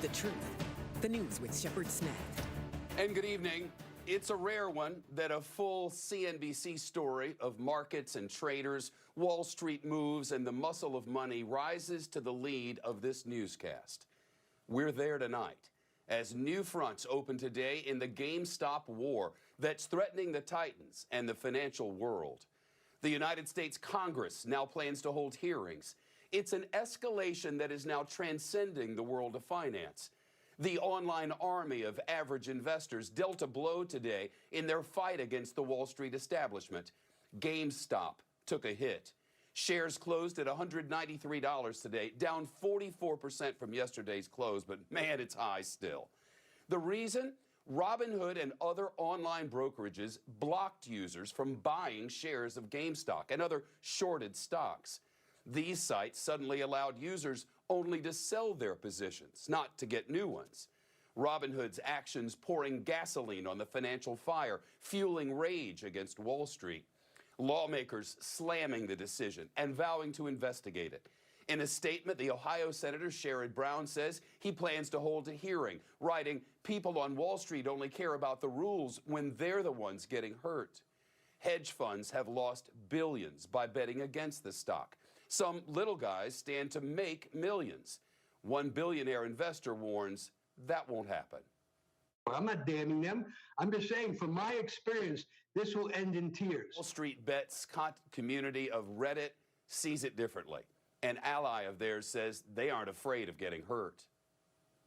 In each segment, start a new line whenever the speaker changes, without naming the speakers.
The Truth. The news with Shepard Smith.
And good evening. It's a rare one that a full CNBC story of markets and traders, Wall Street moves, and the muscle of money rises to the lead of this newscast. We're there tonight as new fronts open today in the GameStop war that's threatening the titans and the financial world. The United States Congress now plans to hold hearings. It's an escalation that is now transcending the world of finance. The online army of average investors dealt a blow today in their fight against the Wall Street establishment. GameStop took a hit. Shares closed at $193 today, down 44% from yesterday's close, but man, it's high still. The reason? Robinhood and other online brokerages blocked users from buying shares of GameStop and other shorted stocks. These sites suddenly allowed users only to sell their positions, not to get new ones. Robinhood's actions pouring gasoline on the financial fire, fueling rage against Wall Street. Lawmakers slamming the decision and vowing to investigate it. In a statement, the Ohio Senator Sherrod Brown says he plans to hold a hearing, writing, "People on Wall Street only care about the rules when they're the ones getting hurt." Hedge funds have lost billions by betting against the stock. Some little guys stand to make millions. One billionaire investor warns that won't happen.
I'm not damning them. I'm just saying, from my experience, this will end in tears.
Wall Street Bets community of Reddit sees it differently. An ally of theirs says they aren't afraid of getting hurt.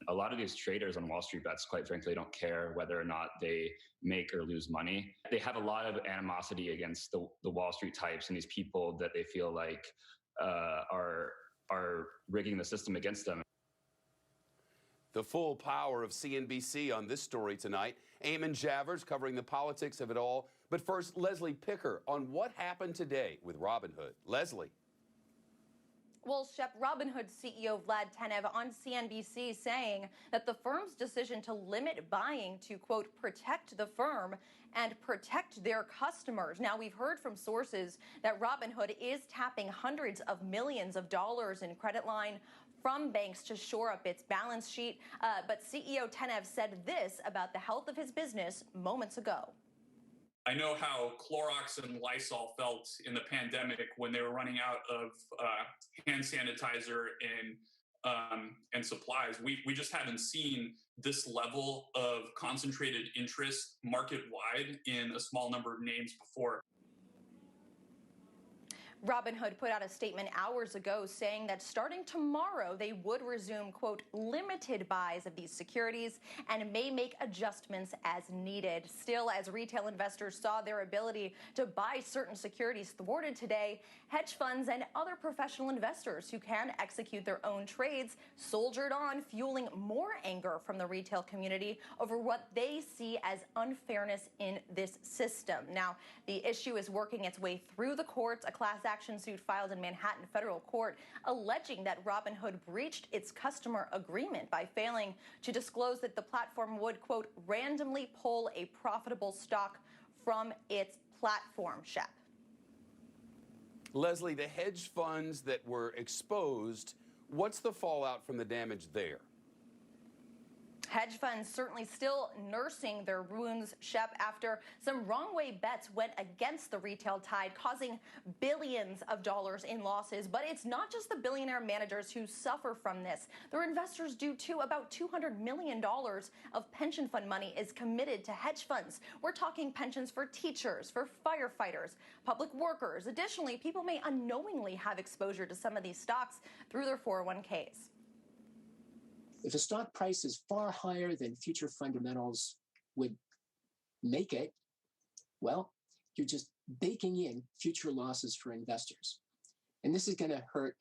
A lot of these traders on Wall Street Bets, quite frankly, don't care whether or not they make or lose money. They have a lot of animosity against the Wall Street types and these people that they feel like are rigging the system against them.
The full power of CNBC on this story tonight. Eamon Javers covering the politics of it all. But first, Leslie Picker on what happened today with Robinhood. Leslie.
Well, Shep, Robinhood CEO Vlad Tenev on CNBC saying that the firm's decision to limit buying to, quote, protect the firm and protect their customers. Now, we've heard from sources that Robinhood is tapping hundreds of millions of dollars in credit line from banks to shore up its balance sheet. But CEO Tenev said this about the health of his business moments ago.
I know how Clorox and Lysol felt in the pandemic when they were running out of hand sanitizer and supplies. We just haven't seen this level of concentrated interest market-wide in a small number of names before.
Robinhood put out a statement hours ago saying that starting tomorrow, they would resume, quote, limited buys of these securities and may make adjustments as needed. Still, as retail investors saw their ability to buy certain securities thwarted today, hedge funds and other professional investors who can execute their own trades soldiered on, fueling more anger from the retail community over what they see as unfairness in this system. Now, the issue is working its way through the courts. A class action suit filed in Manhattan federal court alleging that Robinhood breached its customer agreement by failing to disclose that the platform would, quote, randomly pull a profitable stock from its platform, Shep.
Leslie, the hedge funds that were exposed, what's the fallout from the damage there?
Hedge funds certainly still nursing their wounds, Shep, after some wrong way bets went against the retail tide, causing billions of dollars in losses. But it's not just the billionaire managers who suffer from this. Their investors do too. About $200 million of pension fund money is committed to hedge funds. We're talking pensions for teachers, for firefighters, public workers. Additionally, people may unknowingly have exposure to some of these stocks through their 401ks.
If a stock price is far higher than future fundamentals would make it, well, you're just baking in future losses for investors. And this is going to hurt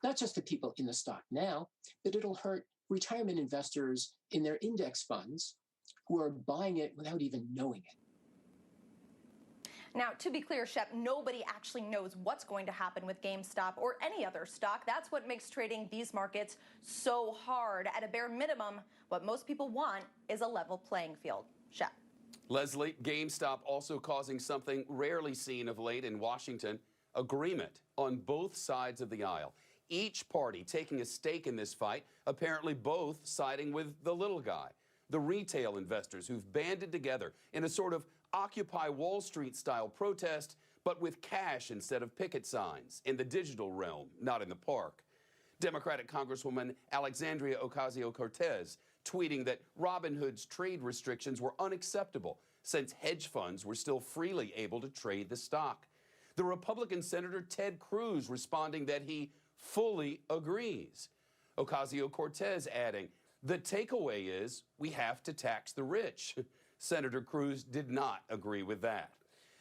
not just the people in the stock now, but it'll hurt retirement investors in their index funds who are buying it without even knowing it.
Now, to be clear, Shep, nobody actually knows what's going to happen with GameStop or any other stock. That's what makes trading these markets so hard. At a bare minimum, what most people want is a level playing field. Shep.
Leslie, GameStop also causing something rarely seen of late in Washington, agreement on both sides of the aisle. each party taking a stake in this fight, apparently both siding with the little guy. The retail investors who've banded together in a sort of Occupy Wall Street style protest, but with cash instead of picket signs, in the digital realm, not in the park. Democratic Congresswoman Alexandria Ocasio-Cortez tweeting that Robinhood's trade restrictions were unacceptable since hedge funds were still freely able to trade the stock. The Republican Senator Ted Cruz responding that he fully agrees. Ocasio-Cortez adding, the takeaway is we have to tax the rich. Senator Cruz did not agree with that.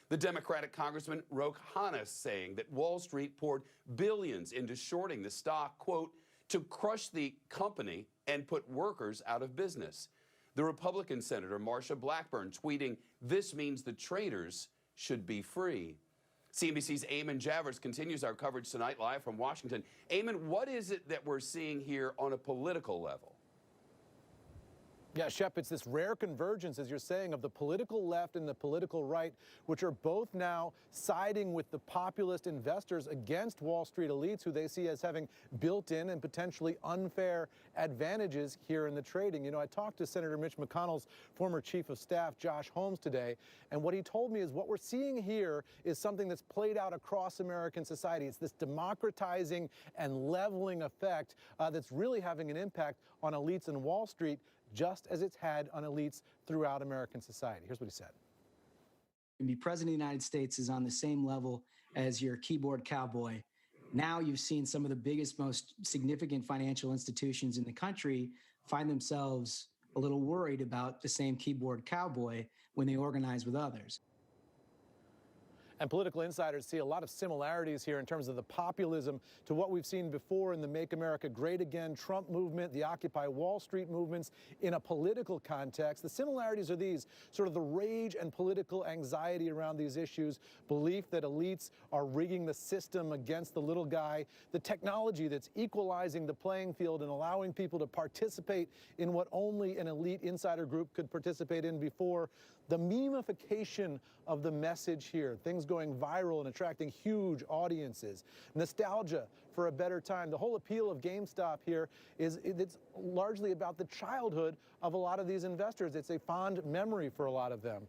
The Democratic Congressman Ro Khanna saying that Wall Street poured billions into shorting the stock, quote, to crush the company and put workers out of business. The Republican Senator Marsha Blackburn tweeting, this means the traders should be free. CNBC's Eamon Javers continues our coverage tonight live from Washington. Eamon, what is it that we're seeing here on a political level?
Yeah, Shep, it's this rare convergence, as you're saying, of the political left and the political right, which are both now siding with the populist investors against Wall Street elites, who they see as having built-in and potentially unfair advantages here in the trading. You know, I talked to Senator Mitch McConnell's former chief of staff, Josh Holmes, today, and what he told me is what we're seeing here is something that's played out across American society. It's this democratizing and leveling effect that's really having an impact on elites in Wall Street, just as it's had on elites throughout American society. Here's what he said.
To be president of the United States is on the same level as your keyboard cowboy. Now you've seen some of the biggest, most significant financial institutions in the country find themselves a little worried about the same keyboard cowboy when they organize with others.
And political insiders see a lot of similarities here in terms of the populism to what we've seen before in the Make America Great Again Trump movement, the Occupy Wall Street movements in a political context. The similarities are these, sort of the rage and political anxiety around these issues, belief that elites are rigging the system against the little guy, the technology that's equalizing the playing field and allowing people to participate in what only an elite insider group could participate in before, the memification of the message here, things going viral and attracting huge audiences, nostalgia for a better time. The whole appeal of GameStop here is it's largely about the childhood of a lot of these investors. It's a fond memory for a lot of them.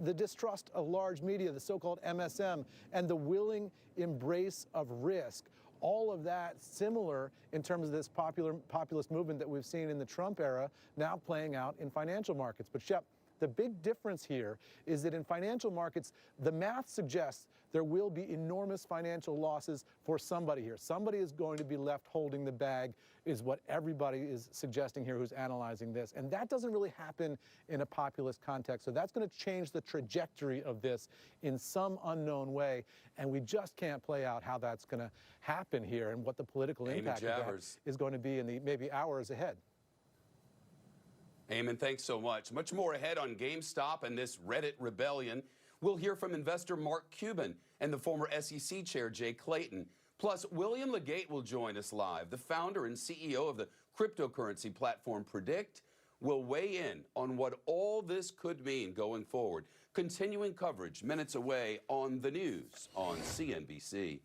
The distrust of large media, the so-called MSM, and the willing embrace of risk. All of that similar in terms of this populist movement that we've seen in the Trump era, now playing out in financial markets. But Shep, the big difference here is that in financial markets, the math suggests there will be enormous financial losses for somebody here. Somebody is going to be left holding the bag, is what everybody is suggesting here who's analyzing this. And that doesn't really happen in a populist context. So that's going to change the trajectory of this in some unknown way. And we just can't play out how that's going to happen here and what the political impact of that is going to be in the maybe hours ahead.
Eamon, thanks so much. Much more ahead on GameStop and this Reddit rebellion. We'll hear from investor Mark Cuban and the former SEC chair Jay Clayton. Plus, William Legate will join us live. The founder and CEO of the cryptocurrency platform Predict will weigh in on what all this could mean going forward. Continuing coverage minutes away on the news on CNBC.